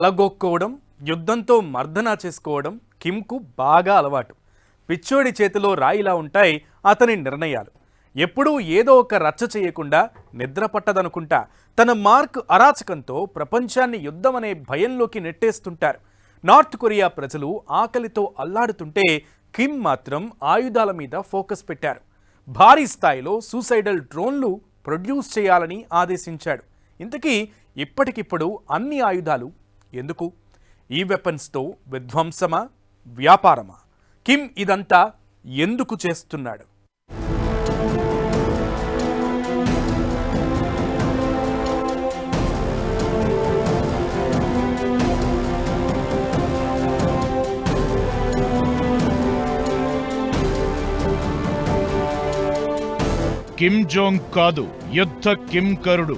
అలగొక్కోవడం, యుద్ధంతో మర్దనా చేసుకోవడం కిమ్కు బాగా అలవాటు. పిచ్చోడి చేతిలో రాయిలా ఉంటాయి అతని నిర్ణయాలు. ఎప్పుడూ ఏదో ఒక రచ్చ చేయకుండా నిద్ర పట్టదనుకుంటా తన మార్క్ అరాచకంతో ప్రపంచాన్ని యుద్ధం అనే భయంలోకి నెట్టేస్తుంటారు. నార్త్ కొరియా ప్రజలు ఆకలితో అల్లాడుతుంటే కిమ్ మాత్రం ఆయుధాల మీద ఫోకస్ పెట్టారు. భారీ స్థాయిలో సూసైడల్ డ్రోన్లు ప్రొడ్యూస్ చేయాలని ఆదేశించాడు. ఇంతకీ ఇప్పటికిప్పుడు అన్ని ఆయుధాలు ఎందుకు? ఈ వెపన్స్తో విధ్వంసమా, వ్యాపారమా? కిమ్ ఇదంతా ఎందుకు చేస్తున్నాడు? కిమ్ జోంగ్ కాదు, యుద్ధ కింకరుడు.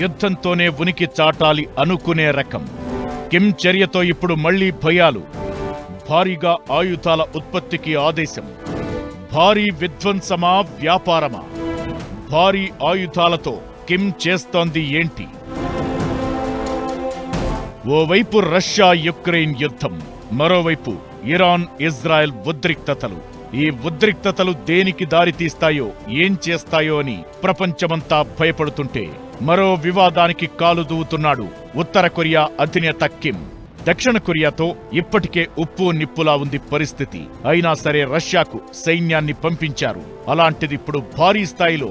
యుద్ధంతోనే ఉనికి చాటాలి అనుకునే రకం. కిమ్ చర్యతో ఇప్పుడు మళ్లీ భయాలు. భారీగా ఆయుధాల ఉత్పత్తికి ఆదేశం. భారీ విధ్వంసమా, వ్యాపారమా? భారీ ఆయుధాలతో కిమ్ చేస్తోంది ఏంటి? ఓవైపు రష్యా యుక్రెయిన్ యుద్ధం, మరోవైపు ఇరాన్ ఇజ్రాయెల్ ఉద్రిక్తతలు. ఈ ఉద్రిక్తతలు దేనికి దారితీస్తాయో, ఏం చేస్తాయో అని ప్రపంచమంతా భయపడుతుంటే మరో వివాదానికి కాలు దూవుతున్నాడు ఉత్తర కొరియా అధినేత కిమ్. దక్షిణ కొరియాతో ఇప్పటికే ఉప్పు నిప్పులా ఉంది పరిస్థితి. అయినా సరే రష్యాకు సైన్యాన్ని పంపించారు. అలాంటిది ఇప్పుడు భారీ స్థాయిలో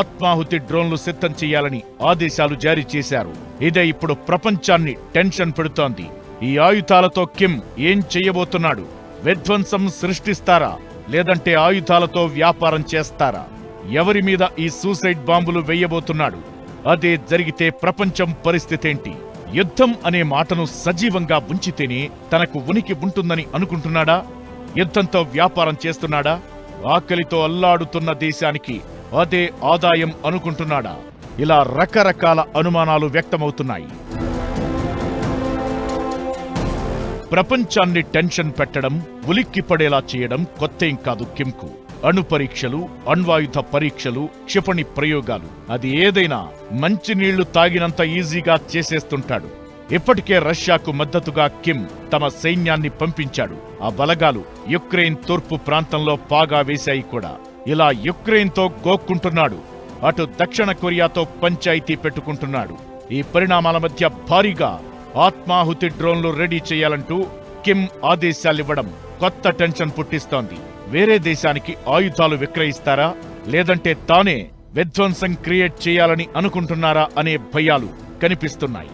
ఆత్మాహుతి డ్రోన్లు సిద్ధం చేయాలని ఆదేశాలు జారీ చేశారు. ఇదే ఇప్పుడు ప్రపంచాన్ని టెన్షన్ పెడుతోంది. ఈ ఆయుధాలతో కిమ్ ఏం చెయ్యబోతున్నాడు? విధ్వంసం సృష్టిస్తారా, లేదంటే ఆయుధాలతో వ్యాపారం చేస్తారా? ఎవరి మీద ఈ సూసైడ్ బాంబులు వెయ్యబోతున్నాడు? అదే జరిగితే ప్రపంచం పరిస్థితేంటి? యుద్ధం అనే మాటను సజీవంగా ఉంచితేనే తనకు ఉనికి ఉంటుందని అనుకుంటున్నాడా? యుద్ధంతో వ్యాపారం చేస్తున్నాడా? ఆకలితో అల్లాడుతున్న దేశానికి అదే ఆదాయం అనుకుంటున్నాడా? ఇలా రకరకాల అనుమానాలు వ్యక్తమవుతున్నాయి. ప్రపంచాన్ని టెన్షన్ పెట్టడం, ఉలిక్కిపడేలా చేయడం కొత్తేం కాదు కిమ్కు. అణు పరీక్షలు, అణ్వాయుధ పరీక్షలు, క్షిపణి ప్రయోగాలు, అది ఏదైనా మంచినీళ్లు తాగినంత ఈజీగా చేసేస్తుంటాడు. ఇప్పటికే రష్యాకు మద్దతుగా కిమ్ తమ సైన్యాన్ని పంపించాడు. ఆ బలగాలు యుక్రెయిన్ తూర్పు ప్రాంతంలో పాగా వేశాయి కూడా. ఇలా యుక్రెయిన్తో గోక్కుంటున్నాడు. అటు దక్షిణ కొరియాతో పంచాయితీ పెట్టుకుంటున్నాడు. ఈ పరిణామాల మధ్య భారీగా ఆత్మాహుతి డ్రోన్లు రెడీ చేయాలంటూ కిమ్ ఆదేశాలివ్వడం కొత్త టెన్షన్ పుట్టిస్తోంది. వేరే దేశానికి ఆయుధాలు విక్రయిస్తారా, లేదంటే తానే విధ్వంసం క్రియేట్ చేయాలని అనుకుంటున్నారా అనే భయాలు కనిపిస్తున్నాయి.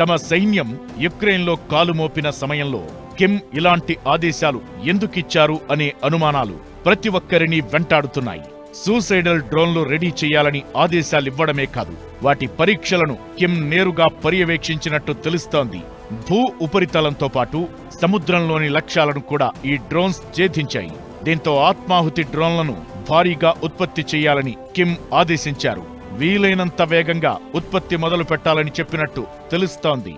తమ సైన్యం యుక్రెయిన్లో కాలు మోపిన సమయంలో కిమ్ ఇలాంటి ఆదేశాలు ఎందుకిచ్చారు అనే అనుమానాలు ప్రతి ఒక్కరిని వెంటాడుతున్నాయి. సూసైడల్ డ్రోన్లు రెడీ చేయాలని ఆదేశాలివ్వడమే కాదు, వాటి పరీక్షలను కిమ్ నేరుగా పర్యవేక్షించినట్టు తెలుస్తోంది. భూ ఉపరితలంతో పాటు సముద్రంలోని లక్ష్యాలను కూడా ఈ డ్రోన్స్ ఛేదించాయి. దీంతో ఆత్మాహుతి డ్రోన్లను భారీగా ఉత్పత్తి చేయాలని కిమ్ ఆదేశించారు. వీలైనంత వేగంగా ఉత్పత్తి మొదలు పెట్టాలని చెప్పినట్టు తెలుస్తోంది.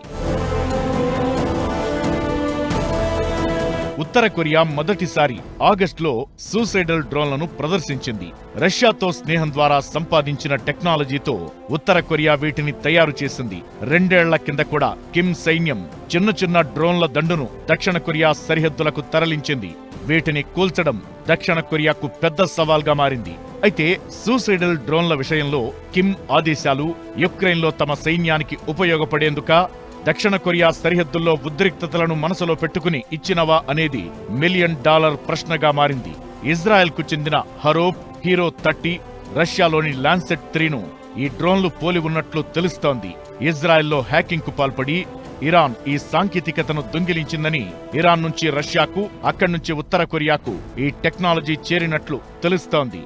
ఉత్తర కొరియా మొదటిసారి ఆగస్టులో సూసైడల్ డ్రోన్లను ప్రదర్శించింది. రష్యాతో స్నేహం ద్వారా సంపాదించిన టెక్నాలజీతో ఉత్తర కొరియా వీటిని తయారు చేసింది. 2 ఏళ్ల కింద కూడా కిమ్ సైన్యం చిన్న చిన్న డ్రోన్ల దండును దక్షిణ కొరియా సరిహద్దులకు తరలించింది. వీటిని కూల్చడం దక్షిణ కొరియాకు పెద్ద సవాల్గా మారింది. అయితే సూసైడల్ డ్రోన్ల విషయంలో కిమ్ ఆదేశాలు యుక్రెయిన్లో తమ సైన్యానికి ఉపయోగపడేందుకా, దక్షిణ కొరియా సరిహద్దుల్లో ఉద్రిక్తతలను మనసులో పెట్టుకుని ఇచ్చినవా అనేది $1 మిలియన్ ప్రశ్నగా మారింది. ఇజ్రాయెల్కు చెందిన హరోప్ హీరో 30, రష్యాలోని లాన్సెట్ 3ను ఈ డ్రోన్లు పోలి ఉన్నట్లు తెలుస్తోంది. ఇజ్రాయెల్లో హ్యాకింగ్కు పాల్పడి ఇరాన్ ఈ సాంకేతికతను దొంగిలించిందని, ఇరాన్ నుంచి రష్యాకు, అక్కడి నుంచి ఉత్తర కొరియాకు ఈ టెక్నాలజీ చేరినట్లు తెలుస్తోంది.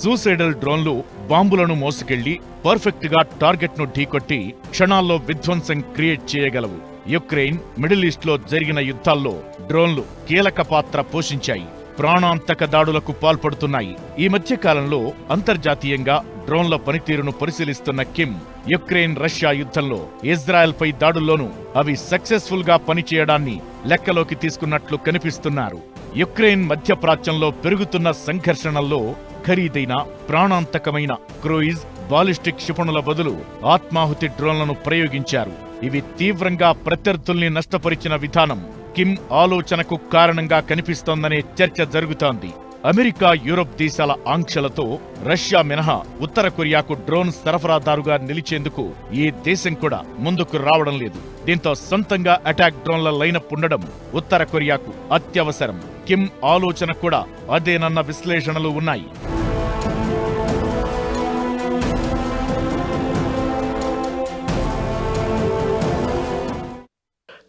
సూసైడల్ డ్రోన్లు బాంబులను మోసుకెళ్లి పర్ఫెక్ట్ గా టార్గెట్ ను ఢీకొట్టి క్షణాల్లో విధ్వంసం క్రియేట్ చేయగలవు. యుక్రెయిన్, మిడిల్ ఈస్ట్ లో జరిగిన యుద్ధాల్లో డ్రోన్లు కీలక పాత్ర పోషించాయి. ప్రాణాంతక దాడులకు పాల్పడుతున్నాయి. ఈ మధ్య కాలంలో అంతర్జాతీయంగా డ్రోన్ల పనితీరును పరిశీలిస్తున్న కిమ్ యుక్రెయిన్ రష్యా యుద్ధంలో ఇజ్రాయెల్ పై దాడుల్లోనూ అవి సక్సెస్ఫుల్ గా పనిచేయడాన్ని లెక్కలోకి తీసుకున్నట్లు కనిపిస్తున్నారు. యుక్రెయిన్ మధ్యప్రాచ్యంలో పెరుగుతున్న సంఘర్షణల్లో ఖరీదైన ప్రాణాంతకమైన క్రూయిజ్ బాలిస్టిక్ క్షిపణుల బదులు ఆత్మాహుతి డ్రోన్లను ప్రయోగించారు. ఇవి తీవ్రంగా ప్రత్యర్థుల్ని నష్టపరిచిన విధానం కిమ్ ఆలోచనకు కారణంగా కనిపిస్తోందనే చర్చ జరుగుతోంది. అమెరికా, యూరప్ దేశాల ఆంక్షలతో రష్యా మినహా ఉత్తర కొరియాకు డ్రోన్ సరఫరాదారుగా నిలిచేందుకు ఈ దేశం కూడా ముందుకు రావడం లేదు. దీంతో సొంతంగా అటాక్ డ్రోన్ల లైనప్ ఉండడం ఉత్తర కొరియాకు అత్యవసరం. కిమ్ ఆలోచన కూడా అదేనన్న విశ్లేషణలు ఉన్నాయి.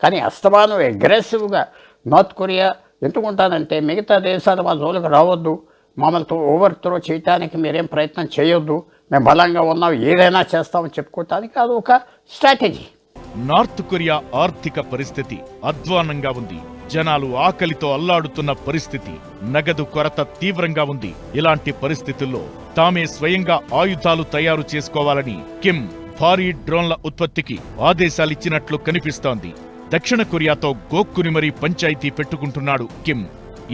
కానీ అస్తమానం అగ్రెసివ్గా నార్త్ కొరియా ఎందుకుంటానంటే మిగతా దేశాలు మా జోలికి రావద్దు, మమ్మల్ని ఓవర్ త్రో చేయడానికి మీరేం ప్రయత్నం చేయొద్దు, మేము బలంగా ఉన్నాం, ఏదైనా చేస్తామని చెప్పుకోవటానికి అది ఒక స్ట్రాటజీ. నార్త్ కొరియా ఆర్థిక పరిస్థితి అధ్వాన్నంగా ఉంది. జనాలు ఆకలితో అల్లాడుతున్న పరిస్థితి, నగదు కొరత తీవ్రంగా ఉంది. ఇలాంటి పరిస్థితుల్లో తామే స్వయంగా ఆయుధాలు తయారు చేసుకోవాలని కిమ్ భారీ డ్రోన్ల ఉత్పత్తికి ఆదేశాలిచ్చినట్లు కనిపిస్తోంది. దక్షిణ కొరియాతో గోక్కుని మరీ పంచాయతీ పెట్టుకుంటున్నాడు కిమ్.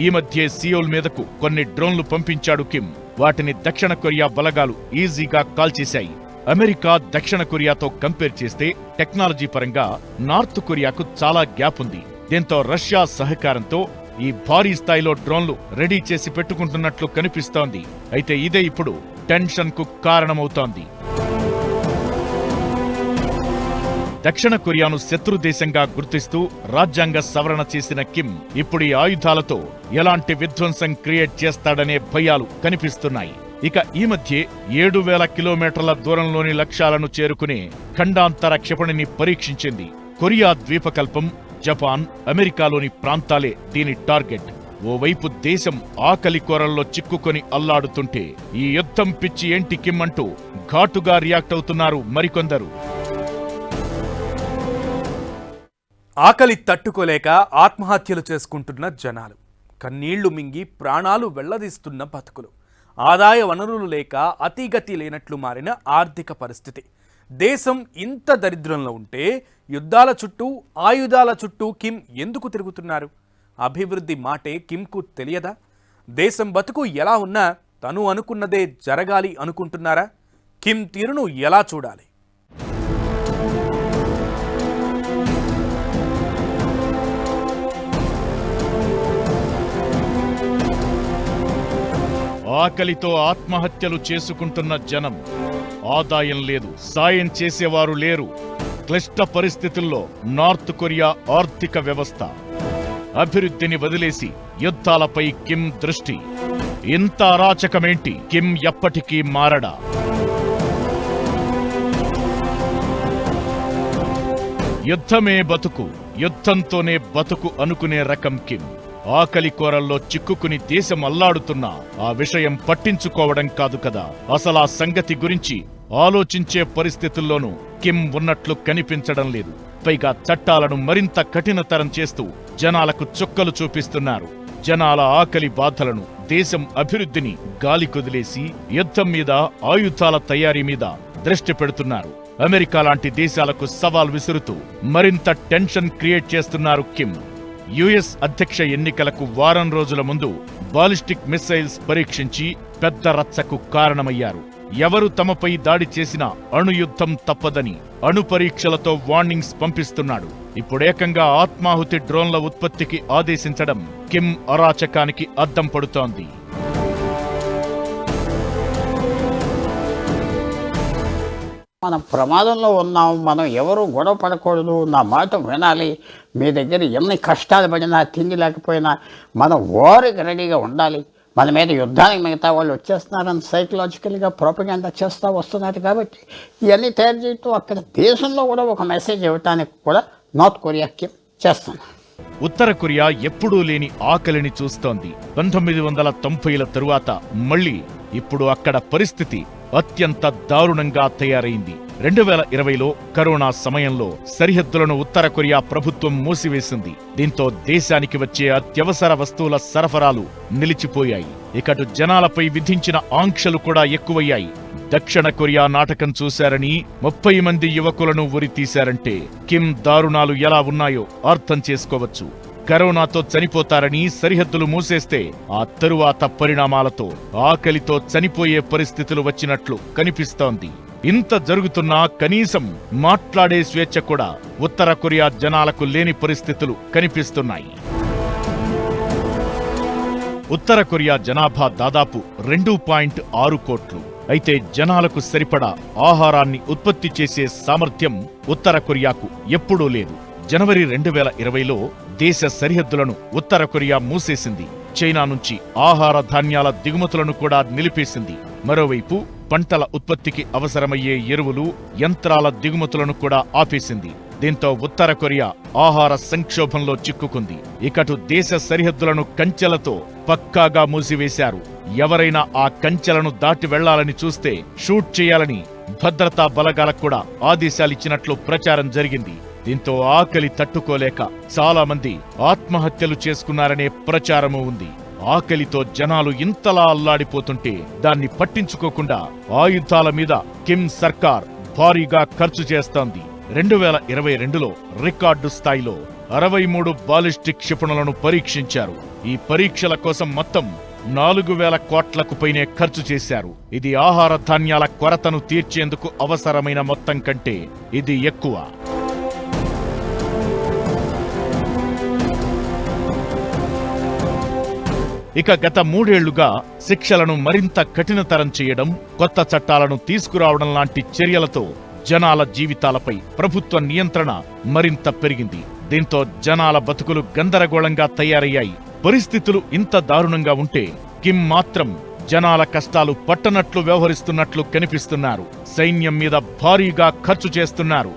ఈ మధ్యే సియోల్ మీదకు కొన్ని డ్రోన్లు పంపించాడు కిమ్. వాటిని దక్షిణ కొరియా బలగాలు ఈజీగా కాల్చేశాయి. అమెరికా దక్షిణ కొరియాతో కంపేర్ చేస్తే టెక్నాలజీ పరంగా నార్త్ కొరియాకు చాలా గ్యాప్ ఉంది. దీంతో రష్యా సహకారంతో ఈ భారీ స్థాయిలో డ్రోన్లు రెడీ చేసి పెట్టుకుంటున్నట్లు కనిపిస్తోంది. అయితే ఇదే ఇప్పుడు టెన్షన్ కు కారణమవుతోంది. దక్షిణ కొరియాను శత్రు దేశంగా గుర్తిస్తూ రాజ్యాంగ సవరణ చేసిన కిమ్ ఇప్పుడు ఈ ఆయుధాలతో ఎలాంటి విధ్వంసం క్రియేట్ చేస్తాడనే భయాలు కనిపిస్తున్నాయి. ఇక ఈ మధ్యే 7,000 కిలోమీటర్ల దూరంలోని లక్ష్యాలను చేరుకునే ఖండాంతర క్షిపణిని పరీక్షించింది. కొరియా ద్వీపకల్పం, జపాన్, అమెరికాలోని ప్రాంతాలే దీని టార్గెట్. ఓవైపు దేశం ఆకలి కోరల్లో చిక్కుకొని అల్లాడుతుంటే ఈ యుద్ధం పిచ్చి ఏంటి కిమ్ అంటూ ఘాటుగా రియాక్ట్ అవుతున్నారు మరికొందరు. ఆకలి తట్టుకోలేక ఆత్మహత్యలు చేసుకుంటున్న జనాలు, కన్నీళ్లు మింగి ప్రాణాలు వెళ్లదీస్తున్న బతుకులు, ఆదాయ వనరులు లేక అతిగతి లేనట్లు మారిన ఆర్థిక పరిస్థితి. దేశం ఇంత దరిద్రంలో ఉంటే యుద్ధాల చుట్టూ, ఆయుధాల చుట్టూ కిమ్ ఎందుకు తిరుగుతున్నారు? అభివృద్ధి మాటే కిమ్కు తెలియదా? దేశం బతుకు ఎలా ఉన్నా తను అనుకున్నదే జరగాలి అనుకుంటున్నారా? కిమ్ తీరును ఎలా చూడాలి? ఆకలితో ఆత్మహత్యలు చేసుకుంటున్న జనం, ఆదాయం లేదు, సాయం చేసేవారు లేరు. క్లిష్ట పరిస్థితుల్లో నార్త్ కొరియా ఆర్థిక వ్యవస్థ, అభివృద్ధిని వదిలేసి యుద్ధాలపై కిమ్ దృష్టి. ఇంత అరాచకమేంటి? కిమ్ ఎప్పటికీ మారడా? యుద్ధమే బతుకు, యుద్ధంతోనే బతుకు అనుకునే రకం కిమ్. ఆకలి కోరల్లో చిక్కుకుని దేశం అల్లాడుతున్నా ఆ విషయం పట్టించుకోవడం కాదు కదా. అసలా సంగతి గురించి ఆలోచించే పరిస్థితుల్లోనూ కిమ్ ఉన్నట్లు కనిపించడం లేదు. పైగా చట్టాలను మరింత కఠినతరం చేస్తూ జనాలకు చుక్కలు చూపిస్తున్నారు. జనాల ఆకలి బాధలను, దేశం అభివృద్ధిని గాలి కుదిలేసి యుద్ధం మీద, ఆయుధాల తయారీ మీద దృష్టి పెడుతున్నారు. అమెరికా లాంటి దేశాలకు సవాల్ విసురుతూ మరింత టెన్షన్ క్రియేట్ చేస్తున్నారు కిమ్. యుఎస్ అధ్యక్ష ఎన్నికలకు వారం రోజుల ముందు బాలిస్టిక్ మిస్సైల్స్ పరీక్షించి పెద్ద రచ్చకు కారణమయ్యారు. ఎవరు తమపై దాడి చేసినా అణుయుద్ధం తప్పదని అణు పరీక్షలతో వార్నింగ్స్ పంపిస్తున్నాడు. ఇప్పుడేకంగా ఆత్మాహుతి డ్రోన్ల ఉత్పత్తికి ఆదేశించడం కిమ్ అరాచకానికి అద్దం పడుతోంది. మనం ప్రమాదంలో ఉన్నాం, మనం ఎవరు గొడవ పడకూడదు, నా మాట వినాలి, మీ దగ్గర ఎన్ని కష్టాలు పడినా, తిండి లేకపోయినా మనం వారికి రెడీగా ఉండాలి, మన మీద యుద్ధానికి మిగతా వాళ్ళు వచ్చేస్తున్నారని సైకలాజికల్గా ప్రోపగండా చేస్తూ వస్తున్నారు. కాబట్టి ఇవన్నీ తయారు చేయటం అక్కడ దేశంలో కూడా ఒక మెసేజ్ ఇవ్వటానికి కూడా నార్త్ కొరియాకి చేస్తున్నారు. ఉత్తర కొరియా ఎప్పుడూ లేని ఆకలిని చూస్తోంది. 1990ల తరువాత మళ్లీ ఇప్పుడు అక్కడ పరిస్థితి అత్యంత దారుణంగా తయారైంది. 2020లో కరోనా సమయంలో సరిహద్దులను ఉత్తర కొరియా ప్రభుత్వం మూసివేసింది. దీంతో దేశానికి వచ్చే అత్యవసర వస్తువుల సరఫరాలు నిలిచిపోయాయి. ఇకటు జనాలపై విధించిన ఆంక్షలు కూడా ఎక్కువయ్యాయి. దక్షిణ కొరియా నాటకం చూశారని 30 మంది యువకులను ఉరితీశారంటే కిమ్ దారుణాలు ఎలా ఉన్నాయో అర్థం చేసుకోవచ్చు. కరోనాతో చనిపోతారని సరిహద్దులు మూసేస్తే ఆ తరువాత పరిణామాలతో ఆకలితో చనిపోయే పరిస్థితులు వచ్చినట్లు కనిపిస్తోంది. ఇంత జరుగుతున్నా కనీసం మాట్లాడే స్వేచ్ఛ కూడా ఉత్తర కొరియా జనాలకు లేని పరిస్థితులు కనిపిస్తున్నాయి. ఉత్తర కొరియా జనాభా దాదాపు 2.6 కోట్లు. అయితే జనాలకు సరిపడా ఆహారాన్ని ఉత్పత్తి చేసే సామర్థ్యం ఉత్తర కొరియాకు ఎప్పుడూ లేదు. జనవరి 2020లో దేశ సరిహద్దులను ఉత్తర కొరియా మూసేసింది. చైనా నుంచి ఆహార ధాన్యాల దిగుమతులను కూడా నిలిపేసింది. మరోవైపు పంటల ఉత్పత్తికి అవసరమయ్యే ఎరువులు, యంత్రాల దిగుమతులను కూడా ఆపేసింది. దీంతో ఉత్తర కొరియా ఆహార సంక్షోభంలో చిక్కుకుంది. ఇకటు దేశ సరిహద్దులను కంచెలతో పక్కాగా మూసివేశారు. ఎవరైనా ఆ కంచెలను దాటి వెళ్లాలని చూస్తే షూట్ చేయాలని భద్రతా బలగాలకు కూడా ఆదేశాలిచ్చినట్లు ప్రచారం జరిగింది. దీంతో ఆకలి తట్టుకోలేక చాలా మంది ఆత్మహత్యలు చేసుకున్నారనే ప్రచారమూ ఉంది. ఆకలితో జనాలు ఇంతలా అల్లాడిపోతుంటే దాన్ని పట్టించుకోకుండా ఆయుధాల మీద కిమ్ సర్కార్ భారీగా ఖర్చు చేస్తోంది. 2022లో రికార్డు స్థాయిలో 63 బాలిస్టిక్ క్షిపణులను పరీక్షించారు. ఈ పరీక్షల కోసం మొత్తం 4,000 కోట్లకు పైనే ఖర్చు చేశారు. ఇది ఆహార ధాన్యాల కొరతను తీర్చేందుకు అవసరమైన మొత్తం కంటే ఇది ఎక్కువ. ఇక గత 3 ఏళ్లుగా శిక్షలను మరింత కఠినతరం చేయడం, కొత్త చట్టాలను తీసుకురావడం లాంటి చర్యలతో జనాల జీవితాలపై ప్రభుత్వ నియంత్రణ మరింత పెరిగింది. దీంతో జనాల బతుకులు గందరగోళంగా తయారయ్యాయి. పరిస్థితులు ఇంత దారుణంగా ఉంటే కిమ్ మాత్రం జనాల కష్టాలు పట్టనట్లు వ్యవహరిస్తున్నట్లు కనిపిస్తున్నారు. సైన్యం మీద భారీగా ఖర్చు చేస్తున్నారు.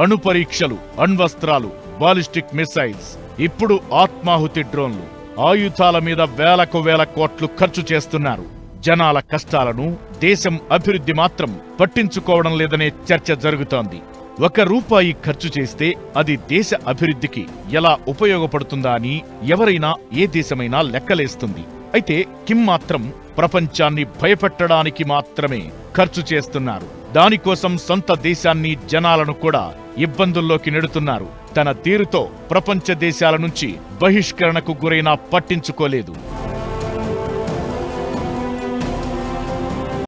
అణు పరీక్షలు, అణ్వస్త్రాలు, బాలిస్టిక్ మిసైల్స్, ఇప్పుడు ఆత్మాహుతి డ్రోన్లు, ఆయుధాల మీద వేల కోట్లు ఖర్చు చేస్తున్నారు. జనాల కష్టాలను, దేశం అభివృద్ధి మాత్రం పట్టించుకోవడం లేదనే చర్చ జరుగుతోంది. ₹1 ఖర్చు చేస్తే అది దేశ అభివృద్ధికి ఎలా ఉపయోగపడుతుందా అని ఎవరైనా, ఏ దేశమైనా లెక్కలేస్తుంది. అయితే కిమ్ మాత్రం ప్రపంచాన్ని భయపెట్టడానికి మాత్రమే ఖర్చు చేస్తున్నారు. దానికోసం సొంత దేశాన్ని, జనాలను కూడా ఇబ్బందుల్లోకి నెడుతున్నారు. తన తీరుతో ప్రపంచ దేశాల నుంచి బహిష్కరణకు గురైనా పట్టించుకోలేదు.